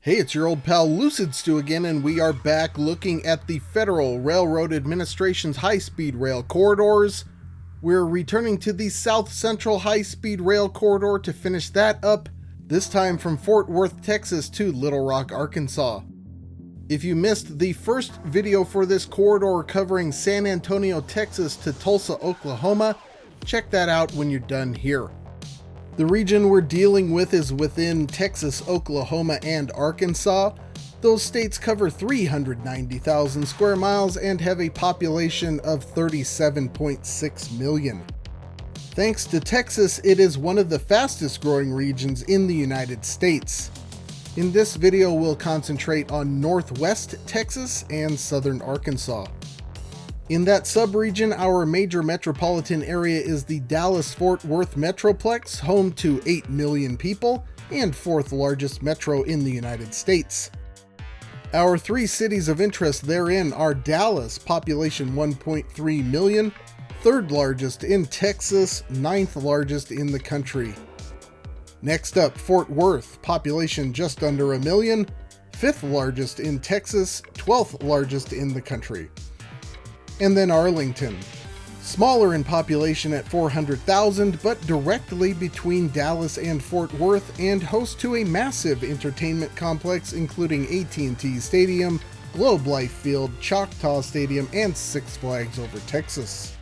Hey, it's your old pal Lucid Stu again, and we are back looking at the Federal Railroad Administration's high-speed rail corridors. We're returning to the South Central High-Speed Rail Corridor to finish that up, this time from Fort Worth, Texas to Little Rock, Arkansas. If you missed the first video for this corridor covering San Antonio, Texas to Tulsa, Oklahoma, check that out when you're done here. The region we're dealing with is within Texas, Oklahoma, and Arkansas. Those states cover 390,000 square miles and have a population of 37.6 million. Thanks to Texas, it is one of the fastest growing regions in the United States. In this video, we'll concentrate on Northwest Texas and Southern Arkansas. In that subregion, our major metropolitan area is the Dallas-Fort Worth Metroplex, home to 8 million people and fourth largest metro in the United States. Our three cities of interest therein are Dallas, population 1.3 million, third largest in Texas, ninth largest in the country. Next up, Fort Worth, population just under a million, fifth largest in Texas, 12th largest in the country. And then Arlington, smaller in population at 400,000, but directly between Dallas and Fort Worth and host to a massive entertainment complex including AT&T Stadium, Globe Life Field, Choctaw Stadium, and Six Flags Over Texas.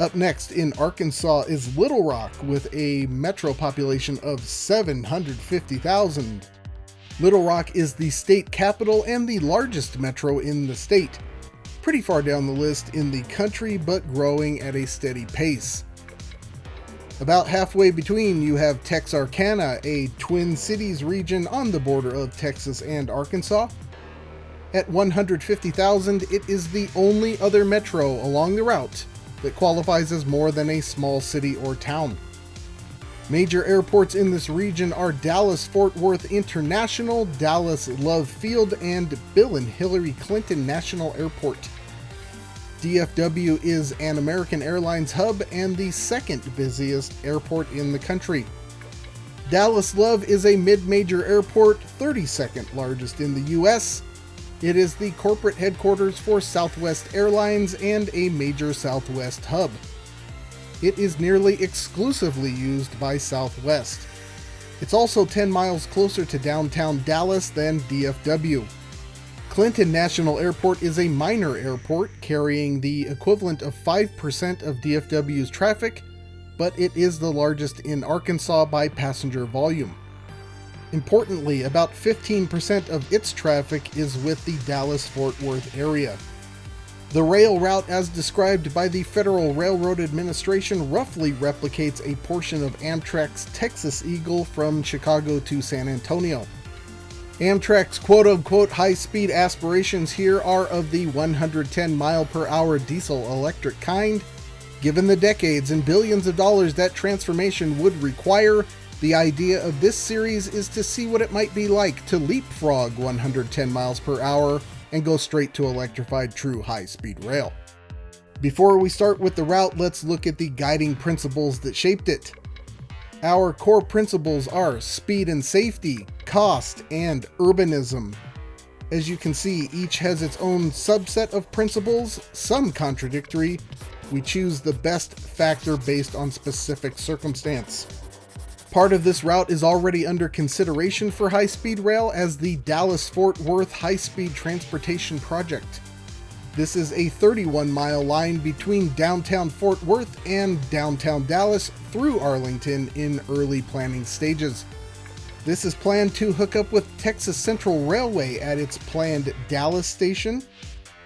Up next in Arkansas is Little Rock with a metro population of 750,000. Little Rock is the state capital and the largest metro in the state. Pretty far down the list in the country, but growing at a steady pace. About halfway between, you have Texarkana, a Twin Cities region on the border of Texas and Arkansas. At 150,000, it is the only other metro along the route that qualifies as more than a small city or town. Major airports in this region are Dallas-Fort Worth International, Dallas Love Field, and Bill and Hillary Clinton National Airport. DFW is an American Airlines hub and the second busiest airport in the country. Dallas Love is a mid-major airport, 32nd largest in the US. It is the corporate headquarters for Southwest Airlines and a major Southwest hub. It is nearly exclusively used by Southwest. It's also 10 miles closer to downtown Dallas than DFW. Clinton National Airport is a minor airport carrying the equivalent of 5% of DFW's traffic, but it is the largest in Arkansas by passenger volume. Importantly, about 15% of its traffic is with the Dallas-Fort Worth area. The rail route as described by the Federal Railroad Administration roughly replicates a portion of Amtrak's Texas Eagle from Chicago to San Antonio. Amtrak's quote-unquote high-speed aspirations here are of the 110-mile-per-hour diesel-electric kind. Given the decades and billions of dollars that transformation would require, the idea of this series is to see what it might be like to leapfrog 110 miles per hour and go straight to electrified true high-speed rail. Before we start with the route, let's look at the guiding principles that shaped it. Our core principles are speed and safety, cost, and urbanism. As you can see, each has its own subset of principles, some contradictory. We choose the best factor based on specific circumstance. Part of this route is already under consideration for high-speed rail as the Dallas-Fort Worth High-Speed Transportation Project. This is a 31-mile line between downtown Fort Worth and downtown Dallas through Arlington in early planning stages. This is planned to hook up with Texas Central Railway at its planned Dallas station.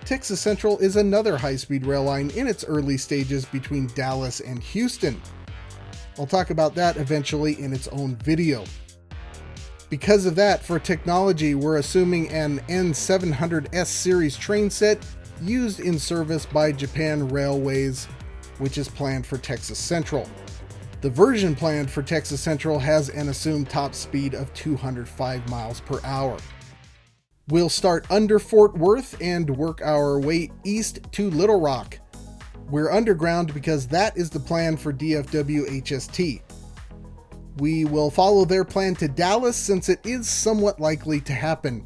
Texas Central is another high-speed rail line in its early stages between Dallas and Houston. I'll talk about that eventually in its own video. Because of that, for technology, we're assuming an N700S series train set used in service by Japan Railways, which is planned for Texas Central. The version planned for Texas Central has an assumed top speed of 205 miles per hour. We'll start under Fort Worth and work our way east to Little Rock. We're underground because that is the plan for DFW HST. We will follow their plan to Dallas since it is somewhat likely to happen.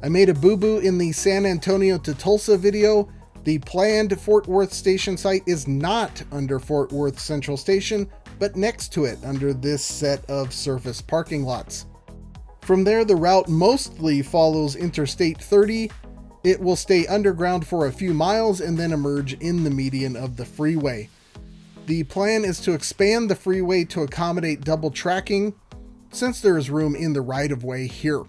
I made a boo-boo in the San Antonio to Tulsa video. The planned Fort Worth station site is not under Fort Worth Central Station, but next to it under this set of surface parking lots. From there, the route mostly follows Interstate 30. It will stay underground for a few miles and then emerge in the median of the freeway. The plan is to expand the freeway to accommodate double tracking, since there is room in the right-of-way here.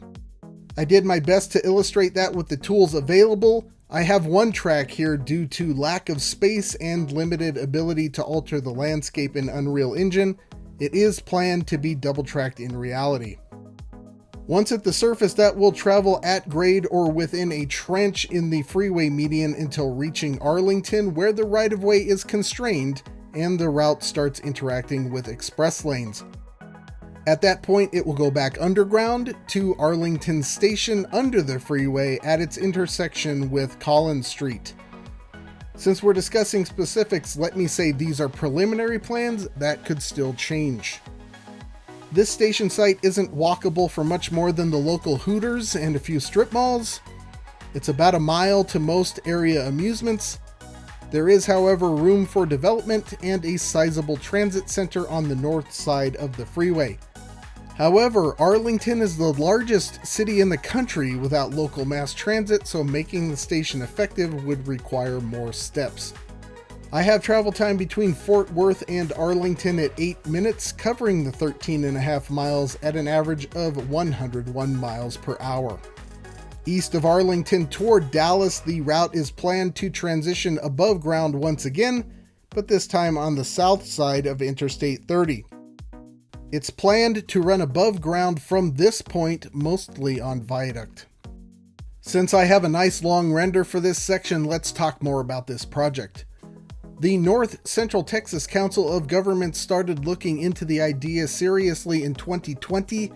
I did my best to illustrate that with the tools available. I have one track here due to lack of space and limited ability to alter the landscape in Unreal Engine. It is planned to be double tracked in reality. Once at the surface, that will travel at grade or within a trench in the freeway median until reaching Arlington, where the right-of-way is constrained and the route starts interacting with express lanes. At that point, it will go back underground to Arlington Station under the freeway at its intersection with Collins Street. Since we're discussing specifics, let me say these are preliminary plans that could still change. This station site isn't walkable for much more than the local Hooters and a few strip malls. It's about a mile to most area amusements. There is, however, room for development and a sizable transit center on the north side of the freeway. However, Arlington is the largest city in the country without local mass transit, so making the station effective would require more steps. I have travel time between Fort Worth and Arlington at 8 minutes, covering the 13.5 miles at an average of 101 miles per hour. East of Arlington toward Dallas, the route is planned to transition above ground once again, but this time on the south side of Interstate 30. It's planned to run above ground from this point, mostly on viaduct. Since I have a nice long render for this section, let's talk more about this project. The North Central Texas Council of Governments started looking into the idea seriously in 2020.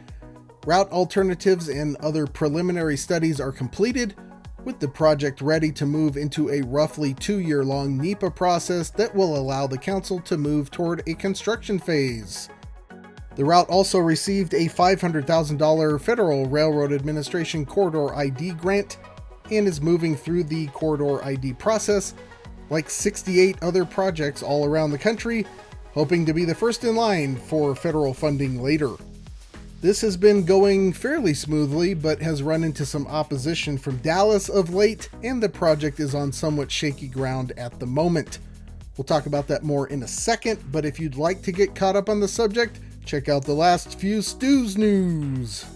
Route alternatives and other preliminary studies are completed, with the project ready to move into a roughly 2-year-long NEPA process that will allow the council to move toward a construction phase. The route also received a $500,000 Federal Railroad Administration Corridor ID grant and is moving through the Corridor ID process like 68 other projects all around the country, hoping to be the first in line for federal funding later. This has been going fairly smoothly, but has run into some opposition from Dallas of late, and the project is on somewhat shaky ground at the moment. We'll talk about that more in a second, but if you'd like to get caught up on the subject, check out the last few Stews news.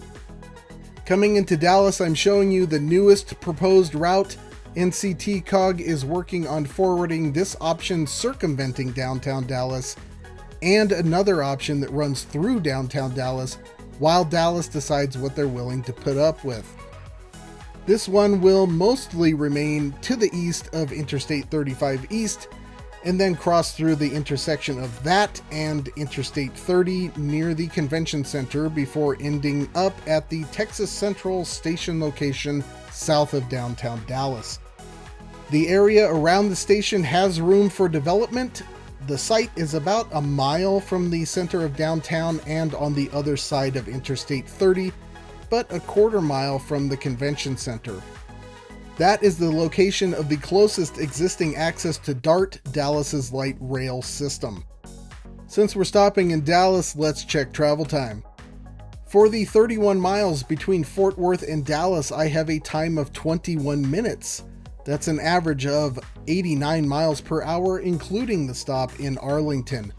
Coming into Dallas, I'm showing you the newest proposed route. NCT COG is working on forwarding this option circumventing downtown Dallas, and another option that runs through downtown Dallas while Dallas decides what they're willing to put up with. This one will mostly remain to the east of Interstate 35 East, and then cross through the intersection of that and Interstate 30 near the convention center before ending up at the Texas Central Station location south of downtown Dallas. The area around the station has room for development. The site is about a mile from the center of downtown and on the other side of Interstate 30, but a quarter mile from the convention center. That is the location of the closest existing access to DART, Dallas's light rail system. Since we're stopping in Dallas, let's check travel time. For the 31 miles between Fort Worth and Dallas, I have a time of 21 minutes. That's an average of 89 miles per hour, including the stop in Arlington.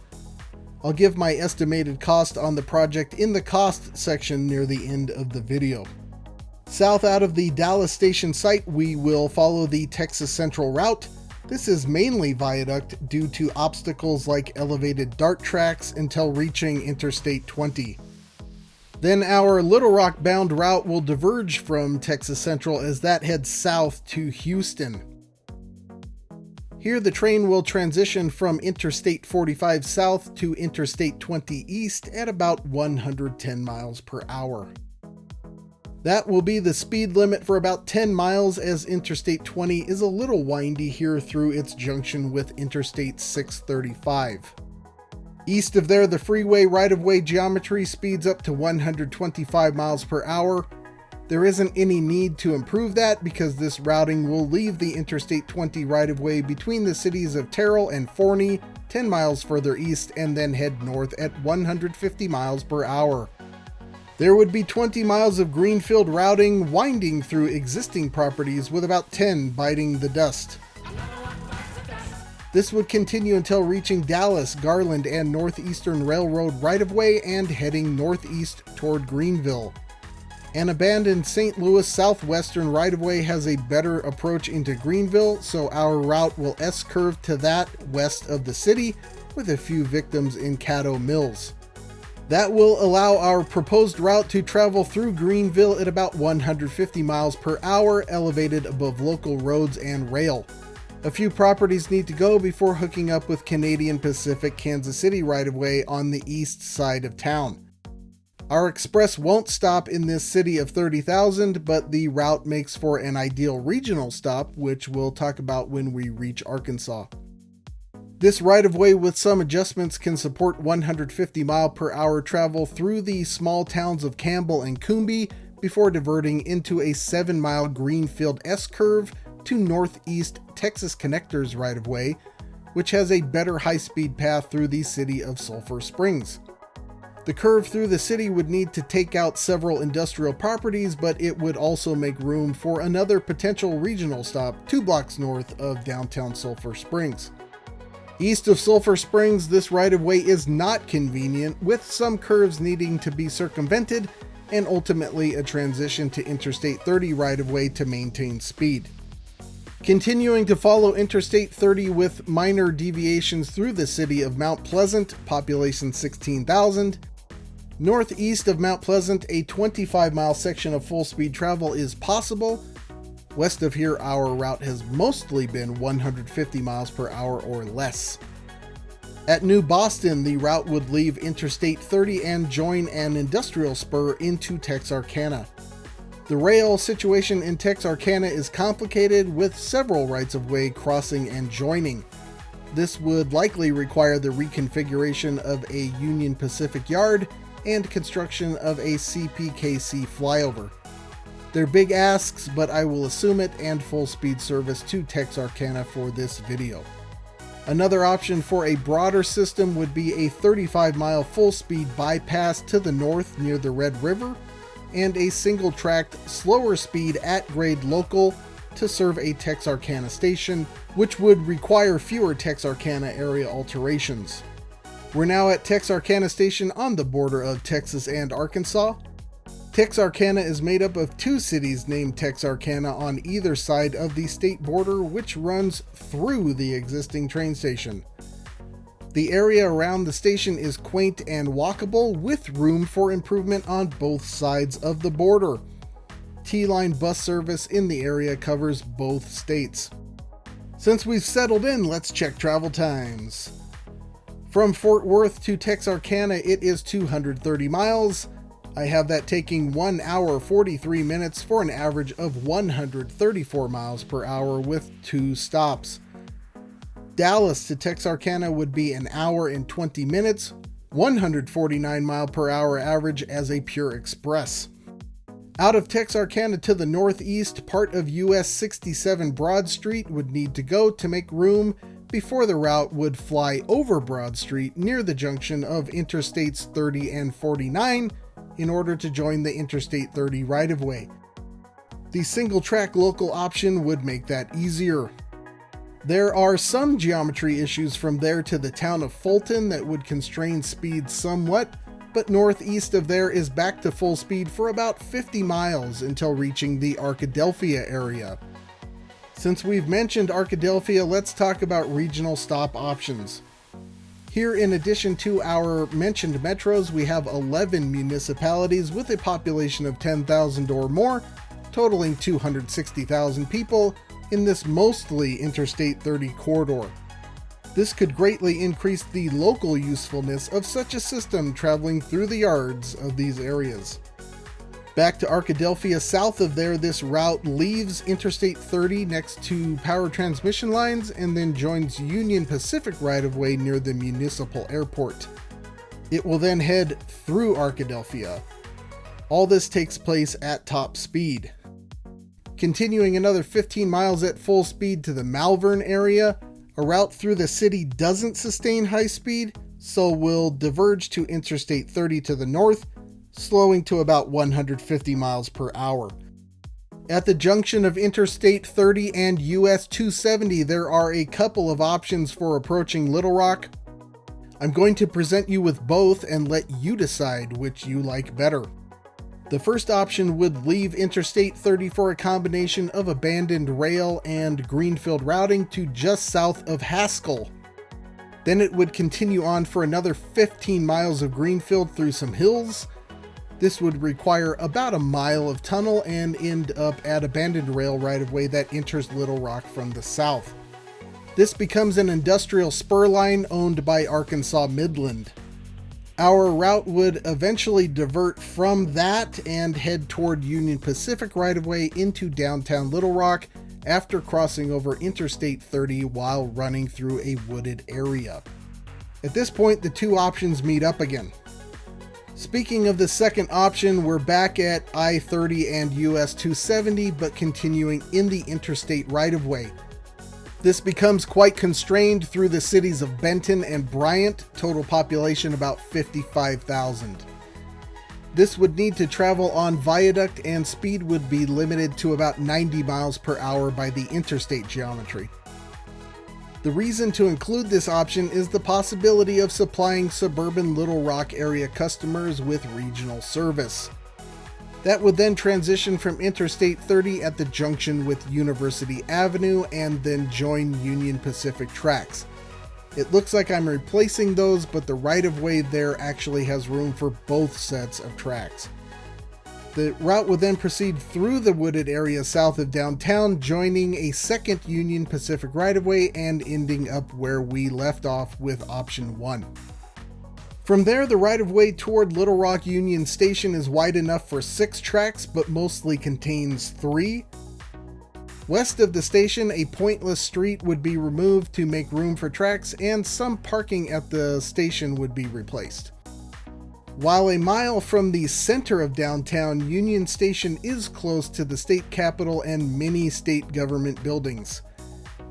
I'll give my estimated cost on the project in the cost section near the end of the video. South out of the Dallas station site, we will follow the Texas Central route. This is mainly viaduct due to obstacles like elevated DART tracks until reaching Interstate 20. Then our Little Rock bound route will diverge from Texas Central as that heads south to Houston. Here the train will transition from Interstate 45 south to Interstate 20 east at about 110 miles per hour. That will be the speed limit for about 10 miles, as Interstate 20 is a little windy here through its junction with Interstate 635. East of there, the freeway right-of-way geometry speeds up to 125 miles per hour. There isn't any need to improve that because this routing will leave the Interstate 20 right-of-way between the cities of Terrell and Forney 10 miles further east and then head north at 150 miles per hour. There would be 20 miles of greenfield routing winding through existing properties with about 10 biting the dust. This would continue until reaching Dallas, Garland, and Northeastern Railroad right-of-way and heading northeast toward Greenville. An abandoned St. Louis Southwestern right-of-way has a better approach into Greenville, so our route will S-curve to that west of the city, with a few victims in Caddo Mills. That will allow our proposed route to travel through Greenville at about 150 miles per hour, elevated above local roads and rail. A few properties need to go before hooking up with Canadian Pacific Kansas City right-of-way on the east side of town. Our express won't stop in this city of 30,000, but the route makes for an ideal regional stop, which we'll talk about when we reach Arkansas. This right-of-way with some adjustments can support 150 mile per hour travel through the small towns of Campbell and Coombe before diverting into a 7-mile greenfield S-curve to northeast Texas Connectors right-of-way, which has a better high-speed path through the city of Sulphur Springs. The curve through the city would need to take out several industrial properties, but it would also make room for another potential regional stop 2 blocks north of downtown Sulphur Springs. East of Sulphur Springs, this right-of-way is not convenient, with some curves needing to be circumvented and ultimately a transition to Interstate 30 right-of-way to maintain speed. Continuing to follow Interstate 30 with minor deviations through the city of Mount Pleasant, population 16,000. Northeast of Mount Pleasant, a 25-mile section of full-speed travel is possible. West of here, our route has mostly been 150 miles per hour or less. At New Boston, the route would leave Interstate 30 and join an industrial spur into Texarkana. The rail situation in Texarkana is complicated, with several rights-of-way crossing and joining. This would likely require the reconfiguration of a Union Pacific yard and construction of a CPKC flyover. They're big asks, but I will assume it, and full-speed service to Texarkana for this video. Another option for a broader system would be a 35-mile full-speed bypass to the north near the Red River, and a single-tracked, slower-speed at-grade local to serve a Texarkana station, which would require fewer Texarkana area alterations. We're now at Texarkana Station on the border of Texas and Arkansas. Texarkana is made up of 2 cities named Texarkana on either side of the state border, which runs through the existing train station. The area around the station is quaint and walkable, with room for improvement on both sides of the border. T-Line bus service in the area covers both states. Since we've settled in, let's check travel times. From Fort Worth to Texarkana, it is 230 miles. I have that taking 1 hour 43 minutes for an average of 134 miles per hour with 2 stops. Dallas to Texarkana would be 1 hour and 20 minutes, 149 mile per hour average as a pure express. Out of Texarkana to the northeast, part of US 67 Broad Street would need to go to make room before the route would fly over Broad Street near the junction of Interstates 30 and 49 in order to join the Interstate 30 right-of-way. The single-track local option would make that easier. There are some geometry issues from there to the town of Fulton that would constrain speed somewhat, but northeast of there is back to full speed for about 50 miles until reaching the Arkadelphia area. Since we've mentioned Arkadelphia, let's talk about regional stop options. Here, in addition to our mentioned metros, we have 11 municipalities with a population of 10,000 or more, totaling 260,000 people in this mostly Interstate 30 corridor. This could greatly increase the local usefulness of such a system traveling through the yards of these areas. Back to Arkadelphia, south of there, this route leaves Interstate 30 next to power transmission lines and then joins Union Pacific right-of-way near the municipal airport. It will then head through Arkadelphia. All this takes place at top speed. Continuing another 15 miles at full speed to the Malvern area, a route through the city doesn't sustain high speed, so will diverge to Interstate 30 to the north, slowing to about 150 miles per hour. At the junction of Interstate 30 and US 270, there are a couple of options for approaching Little Rock. I'm going to present you with both and let you decide which you like better. The first option would leave Interstate 30 for a combination of abandoned rail and greenfield routing to just south of Haskell. Then it would continue on for another 15 miles of greenfield through some hills. This would require about a mile of tunnel and end up at abandoned rail right-of-way that enters Little Rock from the south. This becomes an industrial spur line owned by Arkansas Midland. Our route would eventually divert from that and head toward Union Pacific right-of-way into downtown Little Rock after crossing over Interstate 30 while running through a wooded area. At this point, the two options meet up again. Speaking of the second option, we're back at I-30 and US 270, but continuing in the interstate right-of-way. This becomes quite constrained through the cities of Benton and Bryant, total population about 55,000. This would need to travel on viaduct and speed would be limited to about 90 miles per hour by the interstate geometry. The reason to include this option is the possibility of supplying suburban Little Rock area customers with regional service. That would then transition from Interstate 30 at the junction with University Avenue and then join Union Pacific tracks. It looks like I'm replacing those, but the right-of-way there actually has room for both sets of tracks. The route would then proceed through the wooded area south of downtown, joining a second Union Pacific right-of-way and ending up where we left off with option 1. From there, the right-of-way toward Little Rock Union Station is wide enough for 6 tracks, but mostly contains 3. West of the station, a pointless street would be removed to make room for tracks, and some parking at the station would be replaced. While a mile from the center of downtown, Union Station is close to the state capitol and many state government buildings.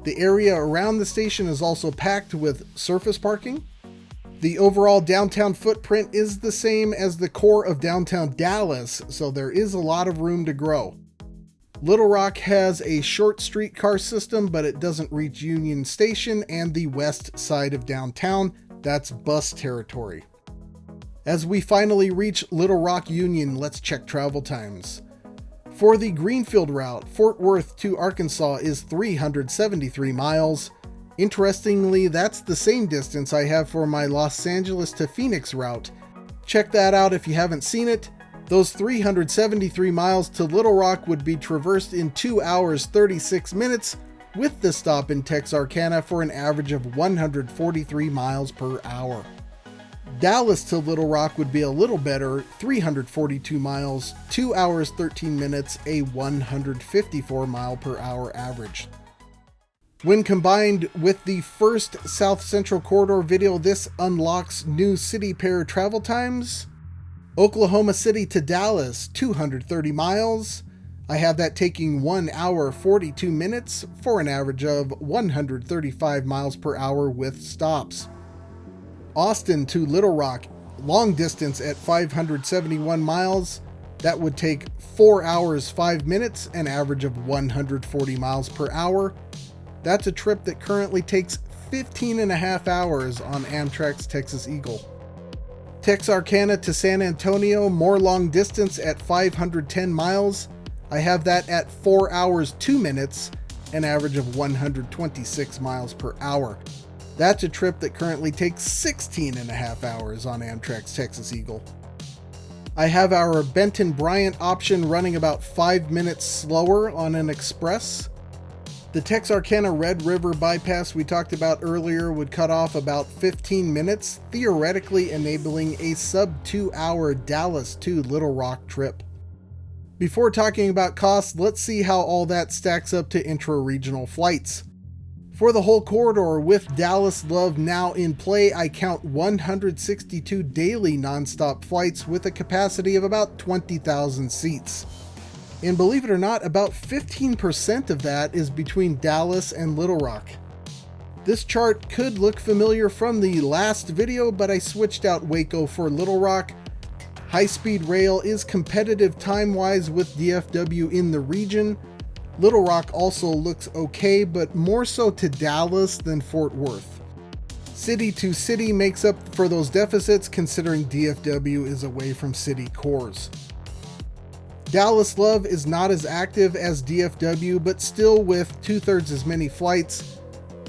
The area around the station is also packed with surface parking. The overall downtown footprint is the same as the core of downtown Dallas, so there is a lot of room to grow. Little Rock has a short streetcar system, but it doesn't reach Union Station and the west side of downtown. That's bus territory. As we finally reach Little Rock Union, let's check travel times. For the Greenfield route, Fort Worth to Arkansas is 373 miles. Interestingly, that's the same distance I have for my Los Angeles to Phoenix route. Check that out if you haven't seen it. Those 373 miles to Little Rock would be traversed in 2 hours 36 minutes, with the stop in Texarkana for an average of 143 miles per hour. Dallas to Little Rock would be a little better, 342 miles, 2 hours 13 minutes, a 154 mile per hour average. When combined with the first South Central Corridor video, this unlocks new city pair travel times. Oklahoma City to Dallas, 230 miles. I have that taking 1 hour 42 minutes for an average of 135 miles per hour with stops. Austin to Little Rock, long distance at 571 miles. That would take 4 hours 5 minutes, an average of 140 miles per hour. That's a trip that currently takes 15 and a half hours on Amtrak's Texas Eagle. Texarkana to San Antonio, more long distance at 510 miles. I have that at 4 hours 2 minutes, an average of 126 miles per hour. That's a trip that currently takes 16 and a half hours on Amtrak's Texas Eagle. I have our Benton Bryant option running about 5 minutes slower on an express. The Texarkana Red River bypass we talked about earlier would cut off about 15 minutes, theoretically enabling a sub 2 hour Dallas to Little Rock trip. Before talking about costs, let's see how all that stacks up to intra-regional flights. For the whole corridor, with Dallas Love now in play, I count 162 daily nonstop flights with a capacity of about 20,000 seats. And believe it or not, about 15% of that is between Dallas and Little Rock. This chart could look familiar from the last video, but I switched out Waco for Little Rock. High-speed rail is competitive time-wise with DFW in the region. Little Rock also looks okay, but more so to Dallas than Fort Worth. City to city makes up for those deficits, considering DFW is away from city cores. Dallas Love is not as active as DFW, but still with 2/3 as many flights.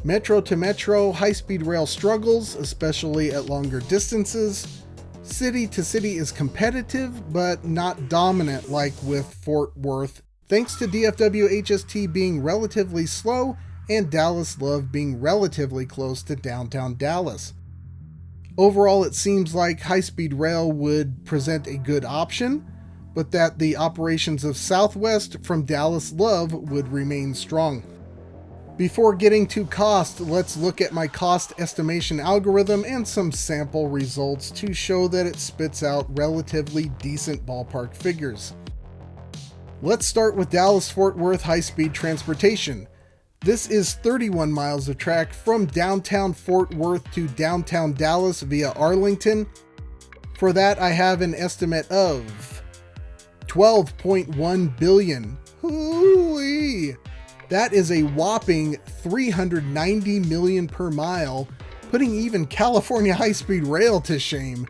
Metro to metro, high-speed rail struggles, especially at longer distances. City to city is competitive, but not dominant like with Fort Worth, thanks to DFW HST being relatively slow and Dallas Love being relatively close to downtown Dallas. Overall, it seems like high-speed rail would present a good option, but that the operations of Southwest from Dallas Love would remain strong. Before getting to cost, let's look at my cost estimation algorithm and some sample results to show that it spits out relatively decent ballpark figures. Let's start with Dallas-Fort Worth high-speed transportation. This is 31 miles of track from downtown Fort Worth to downtown Dallas via Arlington. For that, I have an estimate of $12.1 billion. Hoo-wee! That is a whopping $390 million per mile, putting even California high-speed rail to shame.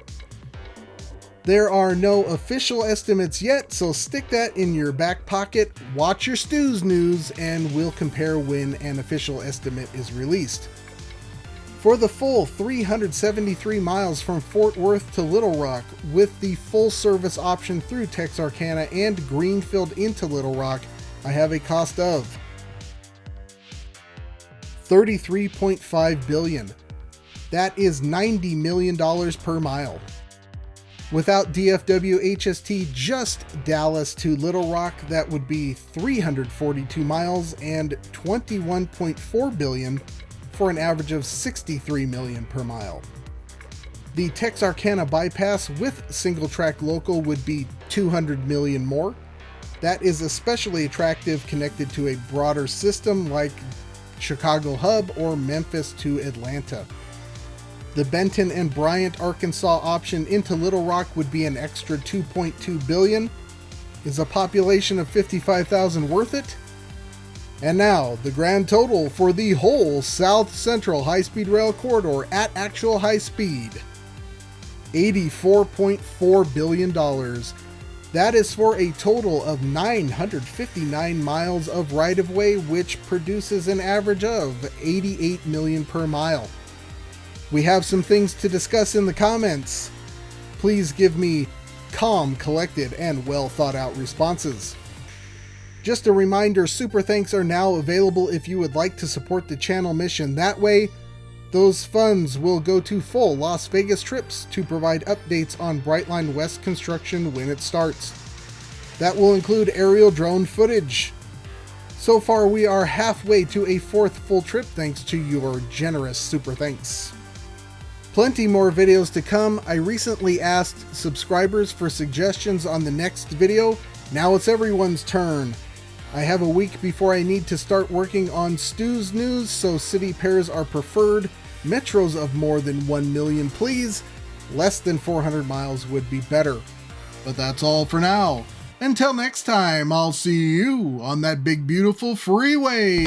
There are no official estimates yet, so stick that in your back pocket, watch your Stews news, and we'll compare when an official estimate is released. For the full 373 miles from Fort Worth to Little Rock, with the full service option through Texarkana and Greenfield into Little Rock, I have a cost of $33.5 billion. That is $90 million per mile. Without DFW HST, just Dallas to Little Rock, that would be 342 miles and $21.4 billion for an average of $63 million per mile. The Texarkana bypass with single track local would be $200 million more. That is especially attractive connected to a broader system like Chicago Hub or Memphis to Atlanta. The Benton and Bryant, Arkansas option into Little Rock would be an extra $2.2 billion. Is a population of 55,000 worth it? And now, the grand total for the whole South Central high-speed rail corridor at actual high speed. $84.4 billion. That is for a total of 959 miles of right-of-way, which produces an average of $88 million per mile. We have some things to discuss in the comments. Please give me calm, collected, and well thought out responses. Just a reminder, super thanks are now available if you would like to support the channel mission. That way, those funds will go to full Las Vegas trips to provide updates on Brightline West construction when it starts. That will include aerial drone footage. So far, we are halfway to a 4th full trip thanks to your generous super thanks. Plenty more videos to come. I recently asked subscribers for suggestions on the next video. Now it's everyone's turn. I have a week before I need to start working on Stews news, so city pairs are preferred. Metros of more than 1 million, please. Less than 400 miles would be better. But that's all for now. Until next time, I'll see you on that big beautiful freeway.